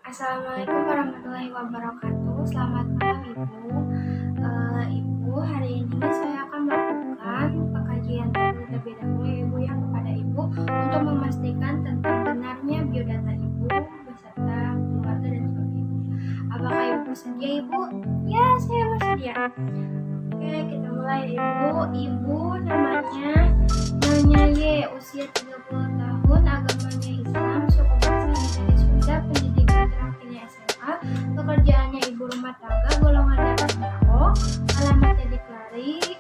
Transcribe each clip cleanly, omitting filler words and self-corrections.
Assalamualaikum warahmatullahi wabarakatuh. Selamat malam Ibu. Ibu, hari ini saya akan melakukan pengkajian terlebih dahulu Ibu ya kepada Ibu untuk memastikan tentang benarnya biodata Ibu beserta keluarga dan suami Ibu. Apakah Ibu bersedia Ibu? Ya, saya bersedia. Oke, kita mulai Ibu. Ibu namanya Nyonya Y, usia 30 tahun, agamanya Islam, suku bangsa dari Sunda, pendidikan terakhirnya SMA, pekerjaannya ibu rumah tangga, golongan darahnya O, alamatnya di Kelari,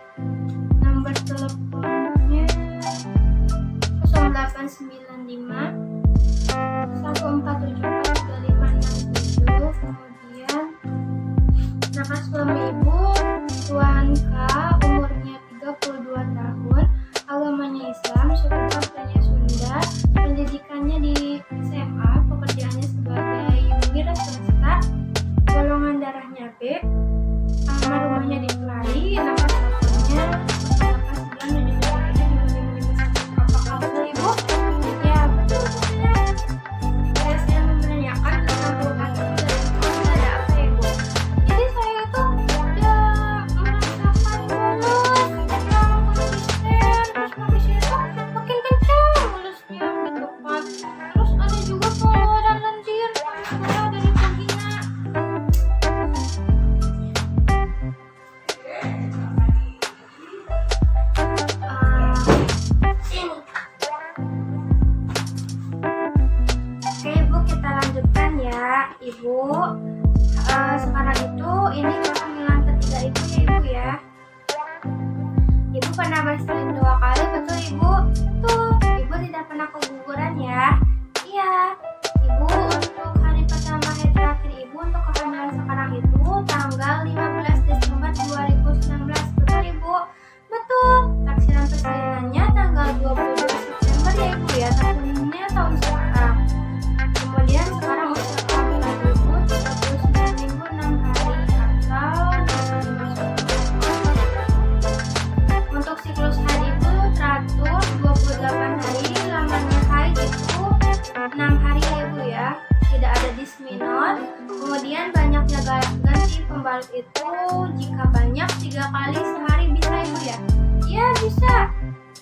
nomor teleponnya 0895 14743567, kemudian nama suami ibu Tuan K, umurnya 32 tahun, agamanya Islam, suku bangsanya Sunda, pendidikannya di SMA, pekerjaannya sebagai wira swasta, golongan darahnya B, alamat rumahnya di Kelari, nama teleponnya 8977555. Apakah betul Ibu? Ya, betul saya. Saya menanyakan tentang perubahan dari ada apa Ibu? Jadi saya tuh udah merasakan mulus yang konsisten, terus habis itu makin kencang mulusnya gitu kan. Terus ada juga pengeluaran lendir saya dari vagina. Oke Ibu, kita lanjutkan ya Ibu. Sekarang itu ini kehamilan ketiga Ibu ya Ibu ya. Ibu pernah bersalin 2 kali, betul Ibu? Betul. Ibu tidak pernah keguguran ya? Iya. Ibu untuk hari pertama hari terakhir Ibu untuk kehamilan sekarang itu tanggal 15 Desember 2019. Betul Ibu? Betul. Taksiran persalinannya tanggal 22 September ya Ibu ya. Tahunnya tahun sekarang. Kemudian sekarang usia kehamilan Ibu 39 minggu 6 hari atau 25. Untuk siklus haid itu teratur 28 hari, lamanya haid itu 6 hari ya Ibu ya, tidak ada disminor. Kemudian banyaknya ganti pembalut itu jika banyak 3 kali sehari bisa Ibu ya? Iya bisa.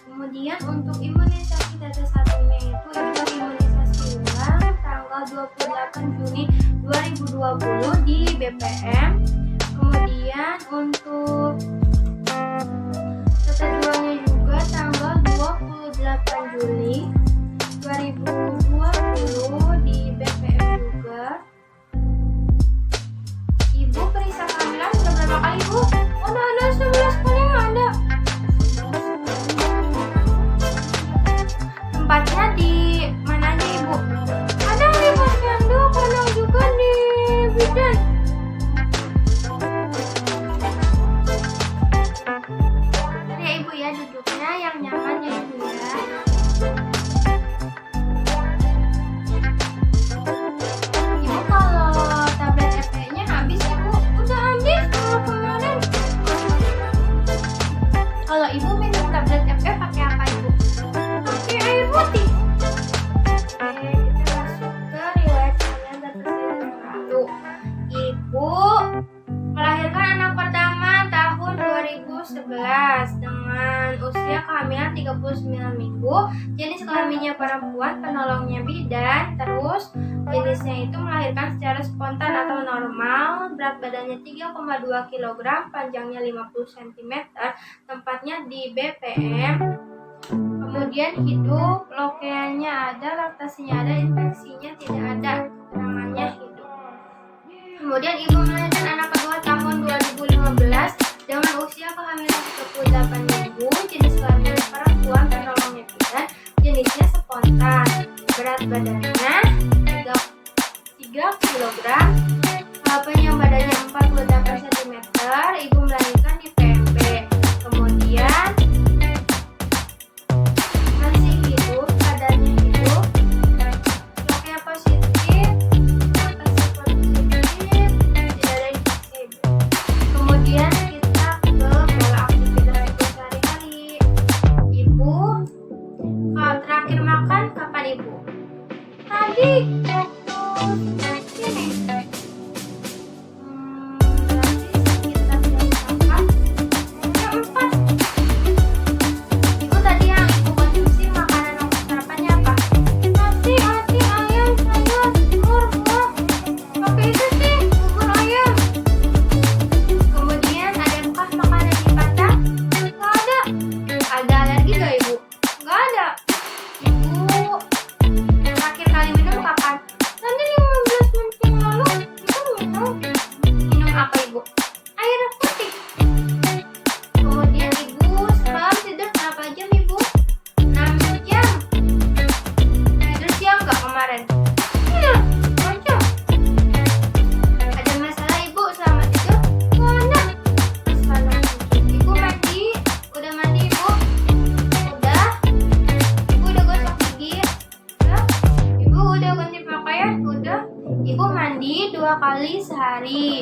Kemudian untuk imunisasi data satunya itu Ibu imunisasi ulang tanggal 28 Juni 2020 di BPM. Kemudian untuk data duanya juga tanggal 28 Juli 2020 di BPM juga. Ibu periksa kehamilan sudah berapa kali Ibu? Udah ada 11 kali yang ada. Tempatnya di mananya Ibu? Kadang di posyandu, kadang juga di bidan. Ya Ibu ya, duduknya yang nyaman ya Ibu ya. Ibu kalau tablet FE-nya habis Ibu? Udah habis kalau kemarin. Kalau Ibu minum tablet FE pakai apa Ibu? Pakai air putih. Oke, kita masuk ke riwayat kehamilan dan persalinan lalu. Ibu melahirkan anak pertama tahun 2011 dengan usia kehamilan 39 minggu, jenis kelaminnya perempuan, penolongnya bidan, terus jenisnya itu melahirkan secara spontan atau normal, berat badannya 3,2 kg, panjangnya 50 cm, tempatnya di BPM. Kemudian hidup, lokeanya ada, laktasinya ada, infeksinya tidak ada, namanya hidup. Kemudian ibu melahirkan anak kedua tahun 2015 dengan usia kehamilan 38 minggu, jenis kelamin perempuan, penolongnya bidan, jenisnya spontan, berat badannya 3 kg, panjang badannya 48 cm, ibu melahirkan di PMB. Kemudian masih hidup, keadaannya hidup, loknya positif, tidak ada infeksi. Kemudian kita ke pola aktivitas ibu sehari-hari. Ibu terakhir makan kapan Ibu? Tadi waktu sini. Berarti sekitar jam 4. Ibu tadi yang ibu konsumsi makanan untuk sarapannya apa? Nasi, ayam, sayur, telur, buah. Apa itu sih? Bubur ayam. Kemudian ada bekas makanan di patah? Nggak ada. Ada alergi gak ibu? Nggak ada. Ibu terakhir kali minum kapan? Tadi 15 menit yang lalu ibu minum. Minum apa ibu? Air putih. Kemudian ibu semalam tidur berapa jam ibu? 6 jam. Tidur siang nggak kemarin? Iya, 2 jam. Ada masalah ibu selama tidur? Nggak ada. Masalah ibu mandi? Udah mandi ibu? Udah? Ibu udah gosok gigi? Udah? Ibu udah ganti pakaian? Udah? Ibu mandi 2 kali sehari.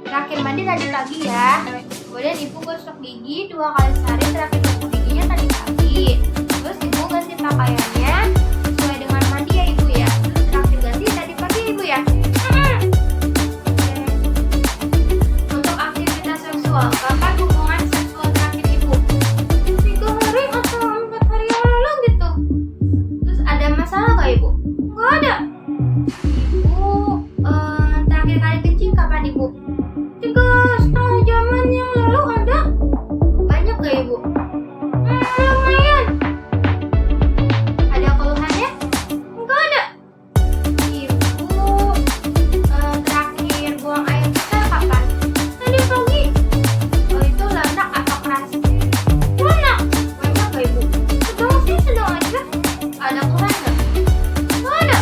Terakhir mandi tadi pagi ya. Kemudian ibu gosok gigi 2 kali sehari. Terakhir gosok giginya tadi pagi. Terus ibu ganti pakaiannya sesuai dengan mandi ya ibu ya. Terakhir ganti tadi pagi ibu ya. Untuk aktivitas seksual, kapan hubungan seksual terakhir ibu? 3 hari atau 4 hari yang lalu gitu. Terus ada masalah gak ibu? Nggak ada. Ibu terakhir kali kencing kapan ibu? 3,5 jaman yang lalu ada. Banyak gak ibu? Lumayan. Ada keluhannya? Nggak ada. Ibu terakhir buang air besar kapan? Tadi pagi. Oh itu landak atau keras? Landak. Banyak gak ibu? Sedang sih, sedang aja. Ada keluhan gak? Nggak ada.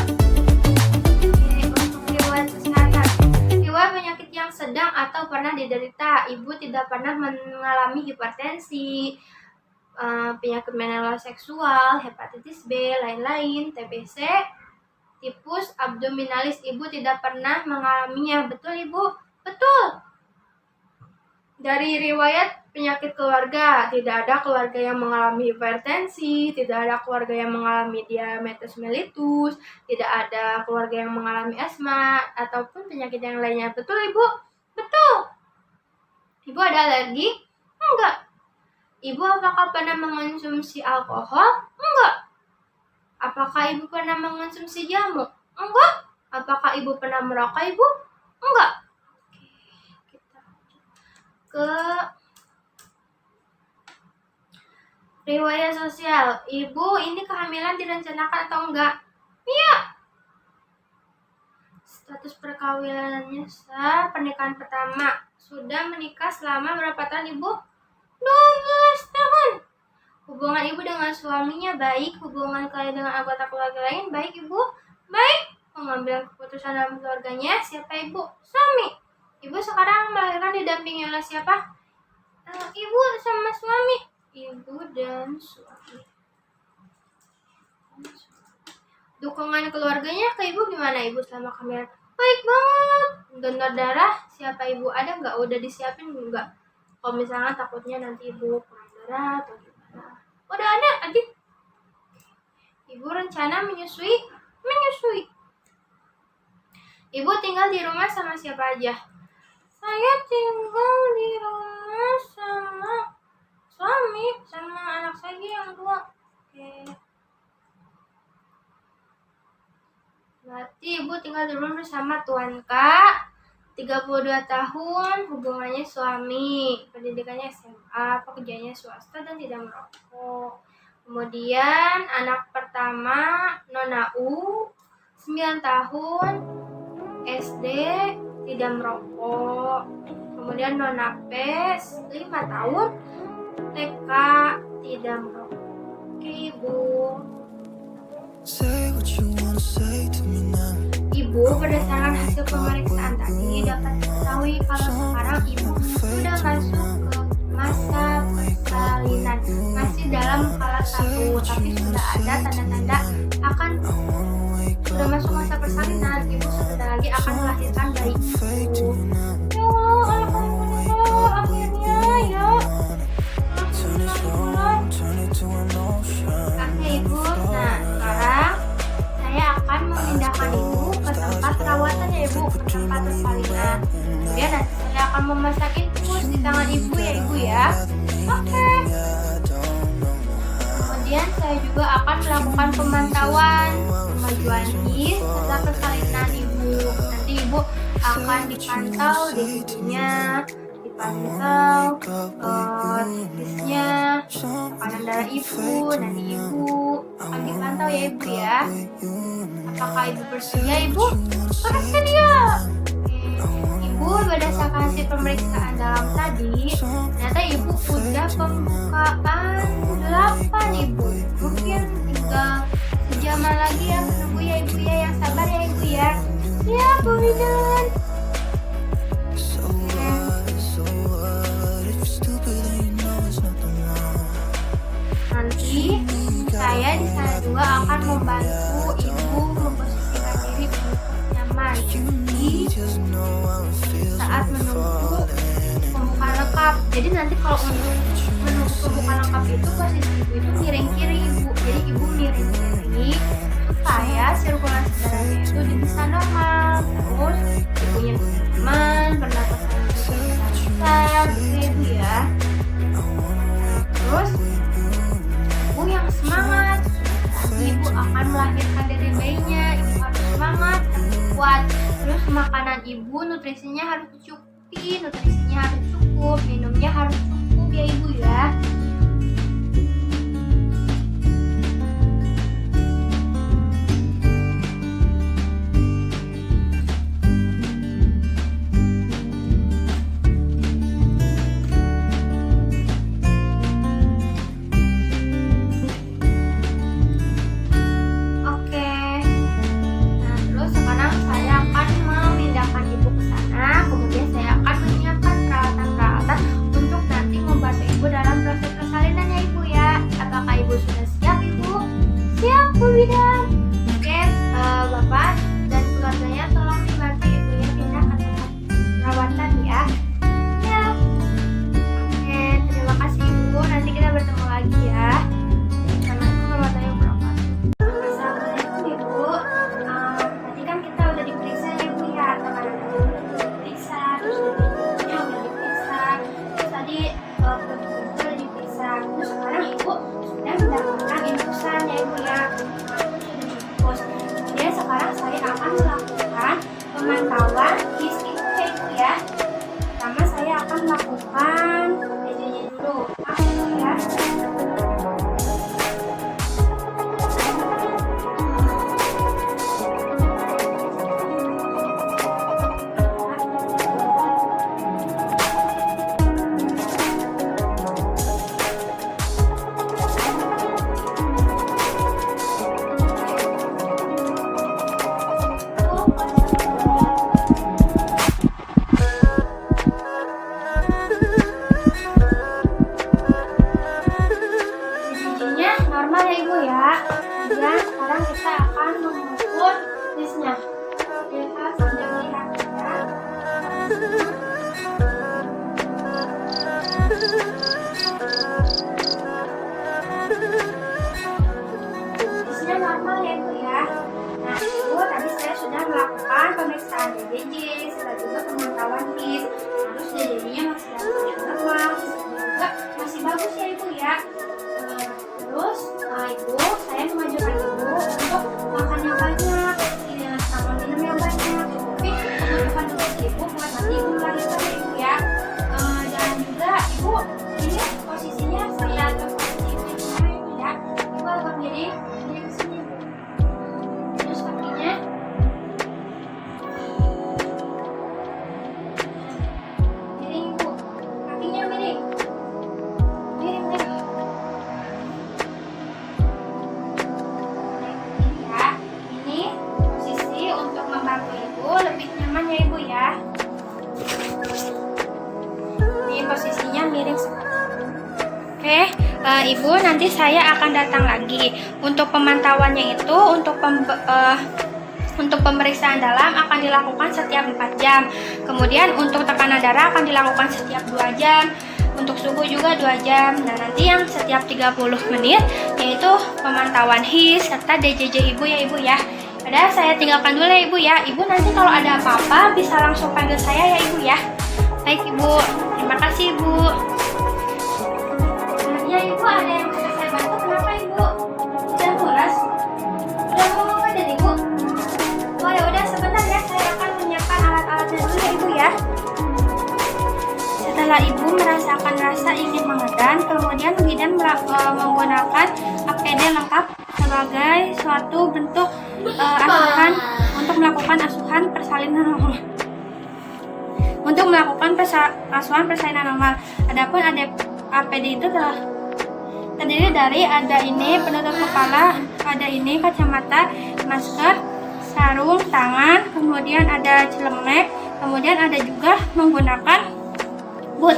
Oke, untuk riwayat kesehatan. Riwayat penyakit yang sedang atau pernah diderita. Ibu tidak pernah mengalami hipertensi, penyakit mental seksual, hepatitis B, lain-lain, TBC, tipus abdominalis. Ibu tidak pernah mengalaminya. Betul ibu? Betul. Dari riwayat penyakit keluarga, tidak ada keluarga yang mengalami hipertensi, tidak ada keluarga yang mengalami diabetes mellitus, tidak ada keluarga yang mengalami asma ataupun penyakit yang lainnya. Betul ibu? Betul. Ibu ada alergi? Enggak. Ibu apakah pernah mengonsumsi alkohol? Enggak. Apakah ibu pernah mengonsumsi jamu? Enggak. Apakah ibu pernah merokok ibu? Enggak. Oke, kita ke riwayat sosial. Ibu ini kehamilan direncanakan atau enggak? Iya. Status perkawinannya sah. Pernikahan pertama. Sudah menikah selama berapa tahun ibu? 12 tahun. Hubungan ibu dengan suaminya baik. Hubungan kalian dengan anggota keluarga lain baik ibu? Baik. Mengambil keputusan dalam keluarganya siapa ibu? Suami. Ibu sekarang melahirkan didampingi oleh siapa? Ibu sama suami. Ibu dan suami. Dukungan keluarganya ke ibu gimana ibu selama kehamilan? Baik banget. Donor darah siapa ibu? Ada nggak? Udah disiapin nggak? Kalau misalnya takutnya nanti ibu kurang darah atau gimana? Udah ada adik. Ibu rencana menyusui? Menyusui. Ibu tinggal di rumah sama siapa aja? Saya tinggal di rumah sama suami, sama anak saya yang 2. Oke. Berarti ibu tinggal di rumah bersama Tuan Kak, 32 tahun, hubungannya suami, pendidikannya SMA, pekerjaannya swasta dan tidak merokok. Kemudian anak pertama Nona U, 9 tahun, SD, tidak merokok. Kemudian Nona P, 5 tahun, TK, tidak merokok. Oke ibu. Ibu berdasarkan hasil pemeriksaan tadi dapat diketahui kalau sekarang ibu sudah masuk ke masa persalinan. Masih dalam fase 1, tapi sudah ada tanda-tanda akan sudah masuk masa persalinan. Ibu sebentar lagi akan melahirkan bayi ibu. Ya Allah, alhamdulillah, akhirnya ya. Oke ibu, nah sekarang saya akan memindahkan ibu ke tempat perawatan tempat persalinan. Kemudian nanti saya akan memasang infus di tangan ibu ya ibu ya. Oke. Kemudian saya juga akan melakukan pemantauan kemajuan his serta persalinan ibu. Nanti ibu akan dipantau denyutnya, dipantau hisnya, tekanan darah ibu, nanti ibu akan dipantau ya ibu ya. Apakah ibu bersedia ibu? Perhatikan ya. Ibu berdasarkan hasil pemeriksaan dalam tadi, ternyata ibu udah pembukaan 8 ibu. Mungkin tinggal sejaman lagi ya menunggu ya ibu ya, yang sabar ya ibu ya. Ya Bu Widan. Nanti saya di sana juga akan membantu ibu memposisikan diri untuk nyaman di saat menunggu pembukaan lengkap. Jadi nanti kalau untuk menunggu pembukaan lengkap itu posisi ibu itu miring kiri ibu. Jadi ibu miring kiri supaya sirkulasi darahnya itu bisa normal. Terus ibunya nyaman, pernapasan juga lancar, gitu ya ibu ya. Terus ibu yang semangat. Nanti ibu akan melahirkan dari bayinya. Ibu harus semangat, kuat. Terus makanan ibu nutrisinya harus dicukupi, nutrisinya harus cukup, minumnya harus cukup ya ibu ya. Bapak dan keluarganya tolong dibantu ibunya pindah ke tempat perawatan ya. Ya. Oke, terima kasih ibu. Nanti kita bertemu lagi ya. Assalamualaikum warahmatullahi wabarakatuh. Assalamualaikum ibu. Tadi kan kita udah diperiksa ya ibu ya. Tekanan darahnya udah diperiksa, terus ibunya udah diperiksa, terus tadi perut ibu udah diperiksa. Terus sekarang ibu sudah mendapatkan infusan ya ibu ya. Sekarang saya akan melakukan pemantauan his ibu ya ibu ya. Pertama saya akan melakukan DJJ dulu. Ya. Normal ya ibu ya. Kemudian sekarang kita akan mengukur hisnya. Kita sambil melihat ya. Hisnya normal ya ibu ya. Nah ibu tadi saya sudah melakukan pemeriksaan DJJ, setelah juga pemantauan his. Terus DJJ-nya masih dalam keadaan normal, hisnya juga masih bagus ya ibu ya. Terus ibu, saya mengajukan ibu untuk makan yang banyak, sama minum yang banyak. Tapi kebutuhan ibu buat nanti ibu melahirkan ya ibu ya. Dan juga ibu ini posisinya saya atau posisi ibu ya. Ibu agak miring ke sini. Terus kakinya miring ibu, kakinya miring. Lebih nyaman ya ibu ya. Ini posisinya miring seperti ini. Oke, ibu nanti saya akan datang lagi untuk pemantauannya itu untuk pemeriksaan dalam akan dilakukan setiap 4 jam. Kemudian untuk tekanan darah akan dilakukan setiap 2 jam. Untuk suhu juga 2 jam. Nah nanti yang setiap 30 menit yaitu pemantauan his serta DJJ ibu ya ibu ya. udah saya tinggalkan dulu ya Ibu ya. Ibu nanti kalau ada apa-apa bisa langsung panggil saya ya Ibu ya. Baik Ibu, terima kasih Ibu. Ya Ibu, ada yang bisa saya bantu? Kenapa Ibu? Sudah pulas? Sudah mau ngapain Ibu? Oh ya udah, sebentar ya, saya akan menyiapkan alat-alatnya dulu ya Ibu ya. Setelah Ibu merasakan rasa ingin mengedan, kemudian bidan menggunakan APD lengkap sebagai suatu bentuk asuhan untuk melakukan asuhan persalinan normal. Untuk melakukan asuhan persalinan normal. Adapun APD itu terdiri dari ada ini penutup kepala, ada ini kacamata, masker, sarung tangan, kemudian ada celemek, kemudian ada juga menggunakan boot.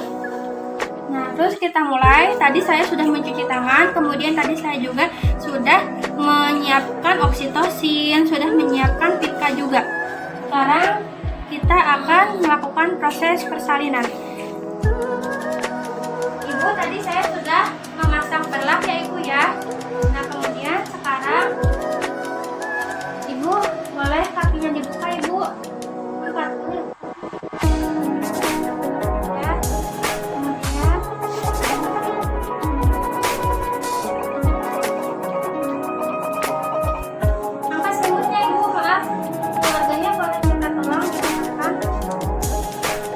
Nah, terus kita mulai. Tadi saya sudah mencuci tangan, kemudian tadi saya juga sudah menyiapkan oksitosin, sudah menyiapkan pika juga. Sekarang kita akan melakukan proses persalinan. Ibu, tadi saya sudah memasang perlak ya Ibu ya. Nah, kemudian sekarang Ibu boleh kakinya dibuka Ibu. Buka. Ya. Kemudian angkat selimutnya Ibu, maaf. Keluarganya boleh minta tolong diangkatkan.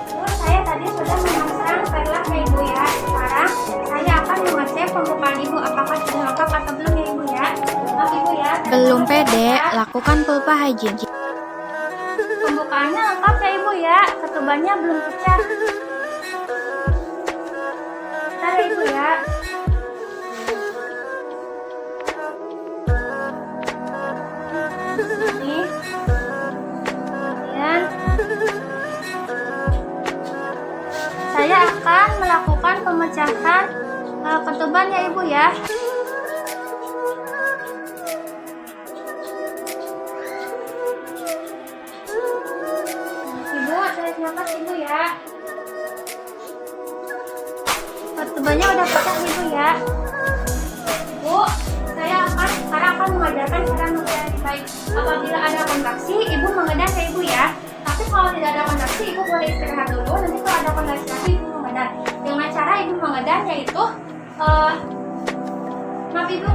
Terus saya tadi sudah memasang perlak ya Ibu ya. Sekarang saya akan mengecek pembukaan Ibu apakah sudah lengkap atau belum ya Ibu ya. Maaf Ibu ya. Belum pede, lakukan pulpa hygiene. Pembukaannya lengkap ya Ibu ya. Ketubannya belum pecah. Bentar ya Ibu ya. Ini. Kemudian saya akan melakukan pemecahan ketuban ya Ibu ya. Ibu, tarik nafas Ibu ya. Ketubannya udah pecah Ibu ya. Ibu, saya sekarang akan mengajarkan cara mengedan yang baik. Apabila ada kontraksi, Ibu mengedan ya Ibu ya. Tapi kalau tidak ada kontraksi, Ibu boleh istirahat dulu. Nanti kalau ada kontraksi lagi, Ibu mengedan. Dengan cara Ibu mengedan yaitu maaf Ibu,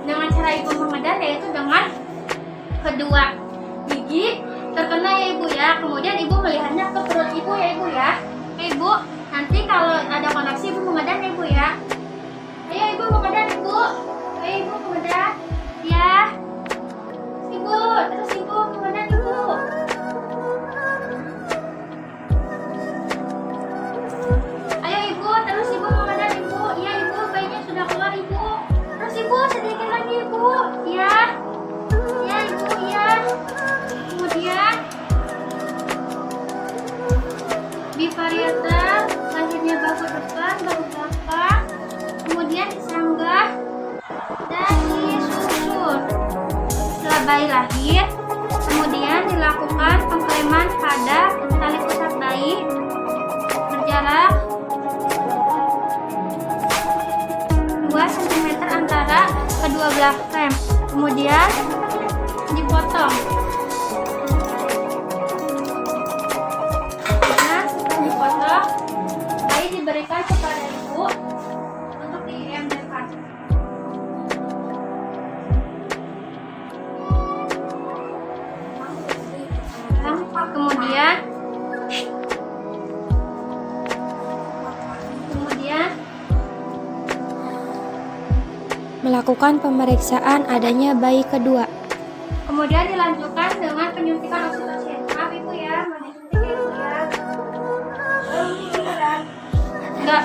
dengan cara Ibu mengedan yaitu dengan kedua gigi terkena ya Ibu ya. Kemudian Ibu melihatnya ke perut Ibu ya Ibu ya. Oke Ibu, nanti kalau ada kontraksi Ibu mengedan ya Ibu ya. Ayo Ibu mengedan Ibu. Ayo Ibu mengedan. Ya. Ibu, terus Ibu mengedan Ibu. Ayo Ibu, terus Ibu mengedan Ibu. Iya Ibu, bayinya sudah keluar Ibu. Terus Ibu, sedikit lagi Ibu. Ya. Ya Ibu, ya. Kemudian bivariator, lahirnya bahu depan, bahu belakang, kemudian disanggah dan disusur. Setelah bayi lahir, kemudian dilakukan pengkleman pada tali pusat bayi berjarak 2 cm antara kedua belah klem. Kemudian dipotong. Diberikan kepada Ibu untuk diemberkan. Kemudian Melakukan pemeriksaan adanya bayi kedua. Kemudian dilanjutkan dengan penyuntikan oksitosin. Maaf Ibu ya, mau disuntik ya Ibu ya. Enggak.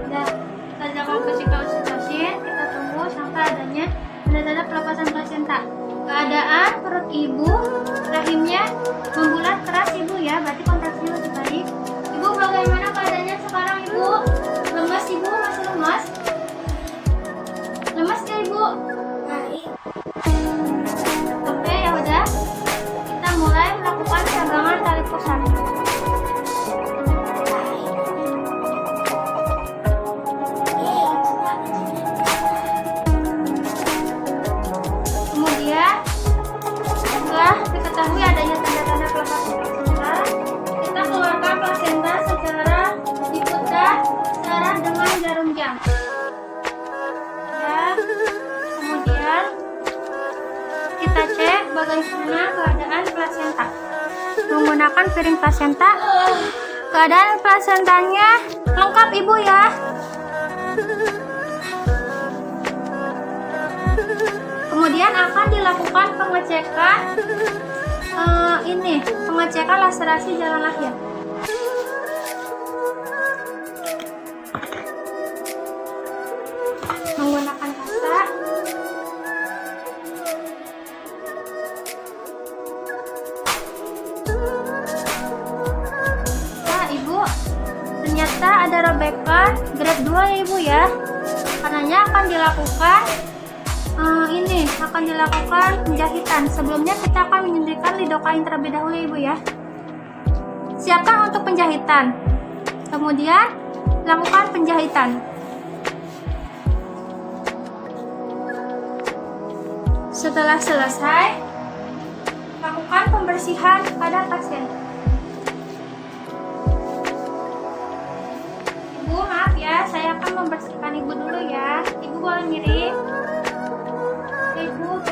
Udah, kita jangan kasih oksitosin. Kita tunggu sampai adanya tanda-tanda pelepasan plasenta. Keadaan perut Ibu, rahimnya membulat keras Ibu ya, berarti kontraksinya masih baik. Ibu bagaimana keadaannya sekarang Ibu? Lemas Ibu, masih lemas? Lemas ya Ibu? Baik. Oke, pertama, keadaan plasenta. Menggunakan piring plasenta, keadaan plasentanya lengkap Ibu ya. Kemudian akan dilakukan pengecekan pengecekan laserasi jalan lahir. Menggunakan kasta. Nah Ibu, ternyata ada robekan grade 2 ya Ibu ya. Karenanya akan dilakukan penjahitan. Sebelumnya kita akan menyuntikkan lidokain terlebih dahulu ya Ibu ya. Siapkan untuk penjahitan. Kemudian lakukan penjahitan. Setelah selesai, lakukan pembersihan pada pasien. Ibu, maaf ya, saya akan membersihkan Ibu dulu ya. Ibu boleh mirip. Ibu,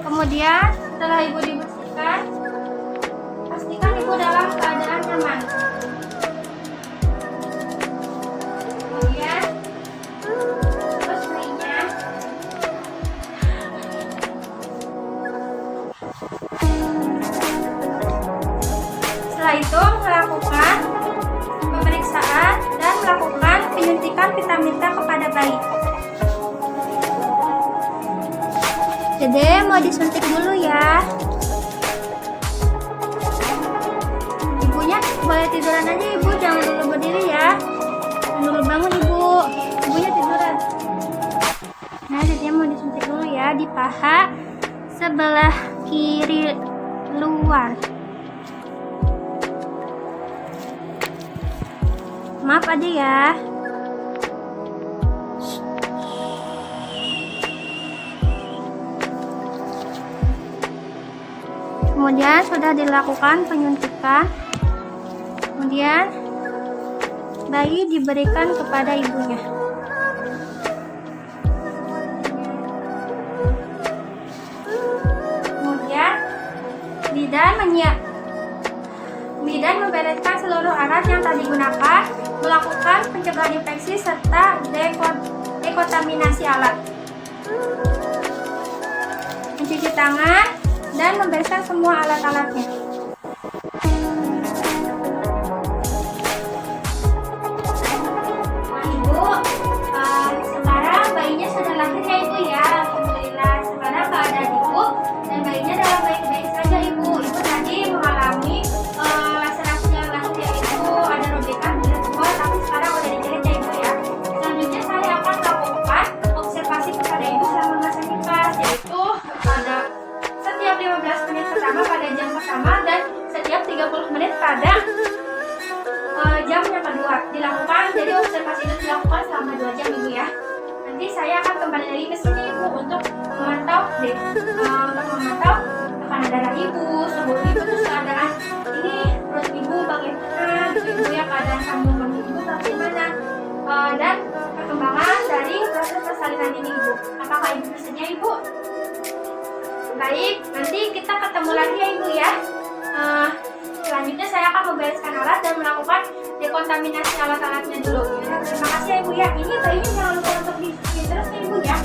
kemudian setelah Ibu dibersihkan, pastikan Ibu dalam keadaan nyaman. Kemudian terus lainnya. Setelah itu melakukan pemeriksaan dan melakukan penyuntikan vitamin K kepada bayi. Dede mau disuntik dulu ya. Ibunya boleh tiduran aja Ibu, jangan dulu berdiri ya. Jangan dulu bangun Ibu, ibunya tiduran. Nah Dede mau disuntik dulu ya di paha sebelah kiri luar. Maaf aja ya. Kemudian sudah dilakukan penyuntikan. Kemudian bayi diberikan kepada ibunya. Kemudian bidan membereskan seluruh alat yang tadi digunakan, melakukan pencegahan infeksi serta dekontaminasi alat, mencuci tangan, dan membereskan semua alat-alatnya. Nah Ibu, sekarang bayinya sudah lahir ya Ibu ya. Alhamdulillah, sekarang keadaan Ibu dan bayinya dalam baik-baik saja Ibu. Ibu tadi mengalami laserasi jalan lahir ya Ibu, ada robekan grade 2, tapi sekarang udah dijahit ya Ibu ya. Selanjutnya saya akan melakukan observasi kepada Ibu selama masa nifas, yaitu pada setiap 15 menit pertama pada jam pertama dan setiap 30 menit pada jam yang kedua dilakukan. Jadi observasi itu dilakukan selama 2 jam Ibu ya. Nanti saya akan kembali lagi ke sini Ibu untuk memantau tekanan darah Ibu, suhu Ibu, terus keadaan ini perut Ibu bagaimana, Ibu ya, keadaan kandungan Ibu bagaimana, dan perkembangan dari proses persalinan ini Ibu. Apakah Ibu bersedia Ibu? Baik, nanti kita ketemu lagi ya Ibu ya. Selanjutnya saya akan membereskan alat dan melakukan dekontaminasi alat-alatnya dulu. Ya, terima kasih ya Ibu ya. Ini bayinya jangan lupa untuk disuntik terus ya Ibu ya.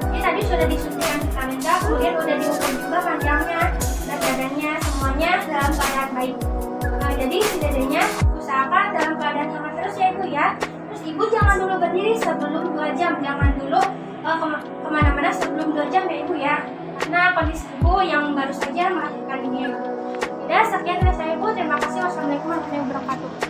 Ini tadi sudah disuntikan vitamin K, kemudian udah diukur juga panjangnya, berat badannya, semuanya dalam keadaan baik. Jadi setidaknya usahakan dalam keadaan hangat terus ya Ibu ya. Terus Ibu jangan dulu berdiri sebelum 2 jam, jangan dulu kemana-mana sebelum 2 jam ya Ibu ya. Karena kondisi Ibu yang baru saja melahirkan ini ya Ibu. Sekian dari saya Ibu, terima kasih. Wassalamualaikum warahmatullahi wabarakatuh.